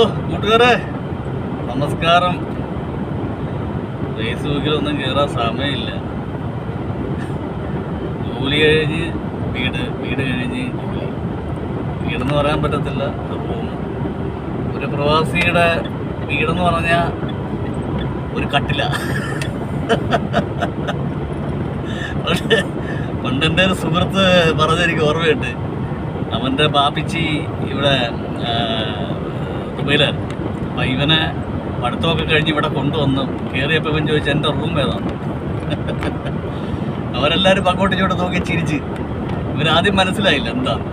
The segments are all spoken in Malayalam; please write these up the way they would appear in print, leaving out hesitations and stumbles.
കൂട്ടുകാരെ നമസ്കാരം. ഫേസ്ബുക്കിലൊന്നും കയറാൻ സമയമില്ല. ജോലി കഴിഞ്ഞ് വീട് കഴിഞ്ഞ് വീടെന്ന് പറയാൻ പറ്റത്തില്ല, റൂം. ഒരു പ്രവാസിയുടെ വീടെന്ന് പറഞ്ഞാൽ ഒരു കട്ടില. പക്ഷേ പണ്ടെൻ്റെ ഒരു സുഹൃത്ത് പറഞ്ഞെനിക്ക് ഓർമ്മയുണ്ട്. അവൻ്റെ ബാപ്പിച്ചി ഇവിടെ ദുബൈയിലായിരുന്നു. അപ്പം ഇവനെ പഠിത്തമൊക്കെ കഴിഞ്ഞ് ഇവിടെ കൊണ്ടുവന്നു. കയറിയപ്പോൾ ഇവൻ ചോദിച്ചു എൻ്റെ റൂം ഏതാണ്. അവരെല്ലാവരും അങ്ങോട്ടും ഇങ്ങോട്ട് നോക്കി ചിരിച്ച്. ഇവരാദ്യം മനസ്സിലായില്ല എന്താണ്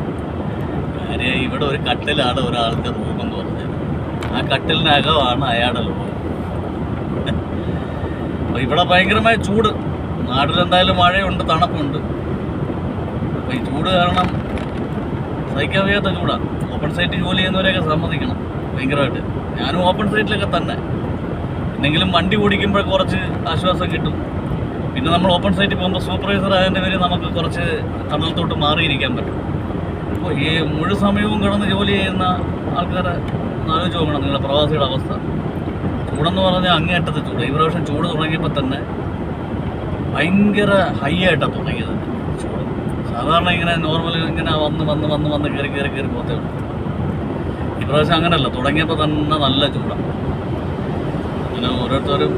കാര്യം. ഇവിടെ ഒരു കട്ടിലാണ് ഒരാളുടെ റൂമെന്ന് പറഞ്ഞത്. ആ കട്ടിലിനകമാണ് അയാളുടെ റൂം. അപ്പോൾ ഇവിടെ ഭയങ്കരമായ ചൂട്. നാട്ടിലെന്തായാലും മഴയുണ്ട്, തണുപ്പുണ്ട്. അപ്പോൾ ഈ ചൂട് കാരണം സഹിക്കാൻ വയ്യാത്ത ചൂടാണ്. ഓപ്പൺ സൈറ്റ് ജോലി ചെയ്യുന്നവരെയൊക്കെ സമ്മതിക്കണം ഭയങ്കരമായിട്ട്. ഞാനും ഓപ്പൺ സൈറ്റിലൊക്കെ തന്നെ. എന്തെങ്കിലും വണ്ടി ഓടിക്കുമ്പോൾ കുറച്ച് ആശ്വാസം കിട്ടും. പിന്നെ നമ്മൾ ഓപ്പൺ സൈറ്റിൽ പോകുമ്പോൾ സൂപ്പർവൈസർ ആയതിൻ്റെ പേര് നമുക്ക് കുറച്ച് തണലത്തോട്ട് മാറിയിരിക്കാൻ പറ്റും. അപ്പോൾ ഈ മുഴുവൻ സമയവും കിടന്ന് ജോലി ചെയ്യുന്ന ആൾക്കാരെ ആലോചിച്ച് നോക്കണം നിങ്ങളുടെ പ്രവാസിയുടെ അവസ്ഥ. ചൂടെന്ന് പറഞ്ഞാൽ അങ്ങേയറ്റത്ത് ചൂട്. ഈ പ്രാവശ്യം ചൂട് തുടങ്ങിയപ്പോൾ തന്നെ ഭയങ്കര ഹൈ ആയിട്ടാണ് തുടങ്ങിയത് ചൂട്. സാധാരണ ഇങ്ങനെ നോർമൽ ഇങ്ങനെ വന്ന് കയറി പോത്തേ ഉള്ളൂ. ഈ പ്രാവശ്യം അങ്ങനെയല്ല, തുടങ്ങിയപ്പോൾ തന്നെ നല്ല ചൂടാണ്. അങ്ങനെ ഓരോരുത്തരും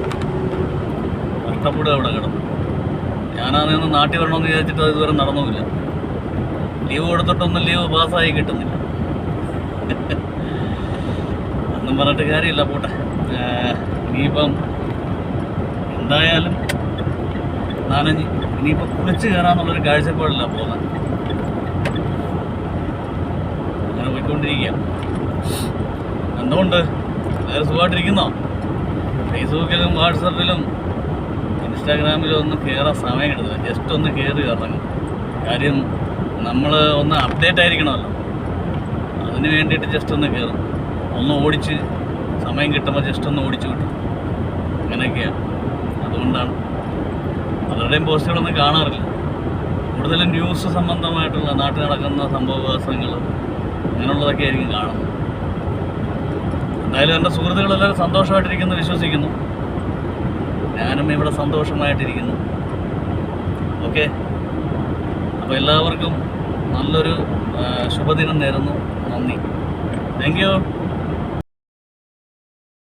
കഷ്ടപ്പെടുക അവിടെ കിടന്നു. ഞാനാണെങ്കിൽ നാട്ടിൽ വരണമെന്ന് വിചാരിച്ചിട്ട് ഇതുവരെ നടന്നുമില്ല. ലീവ് കൊടുത്തിട്ടൊന്നും ലീവ് പാസ്സായി കിട്ടുന്നില്ല. ഒന്നും പറഞ്ഞിട്ട് കാര്യമില്ല, പോട്ടെ. ഇനിയിപ്പം എന്തായാലും നനഞ്ഞ് ഇനിയിപ്പോൾ കുളിച്ച് കയറാമെന്നുള്ളൊരു കാഴ്ചപ്പാടില്ല പോകുന്നത്. അങ്ങനെ പോയിക്കൊണ്ടിരിക്കുക. എന്തുകൊണ്ട് വേറെ സുഖമായിട്ടിരിക്കുന്നോ? ഫേസ്ബുക്കിലും വാട്സപ്പിലും ഇൻസ്റ്റാഗ്രാമിലും ഒന്നും കയറാൻ സമയം കിട്ടുന്നില്ല. ജസ്റ്റ് ഒന്ന് കയറി ഇറങ്ങും. കാര്യം നമ്മൾ ഒന്ന് അപ്ഡേറ്റ് ആയിരിക്കണമല്ലോ. അതിന് വേണ്ടിയിട്ട് ജസ്റ്റ് ഒന്ന് കയറും. ഒന്ന് ഓടിച്ച് സമയം കിട്ടുമ്പോൾ ജസ്റ്റ് ഒന്ന് ഓടിച്ചു കിട്ടും. അങ്ങനെയൊക്കെയാണ്. അതുകൊണ്ടാണ് പലരുടെയും പോസ്റ്റുകളൊന്നും കാണാറില്ല. കൂടുതലും ന്യൂസ് സംബന്ധമായിട്ടുള്ള നാട്ടിൽ നടക്കുന്ന സംഭവവികാസങ്ങൾ അങ്ങനെയുള്ളതൊക്കെ ആയിരിക്കും കാണുന്നത്. എന്തായാലും എൻ്റെ സുഹൃത്തുക്കളെല്ലാവരും സന്തോഷമായിട്ടിരിക്കുന്നു വിശ്വസിക്കുന്നു. ഞാനും ഇവിടെ സന്തോഷമായിട്ടിരിക്കുന്നു. ഓക്കെ, അപ്പോൾ എല്ലാവർക്കും നല്ലൊരു ശുഭദിനം നേരുന്നു. നന്ദി. Thank you.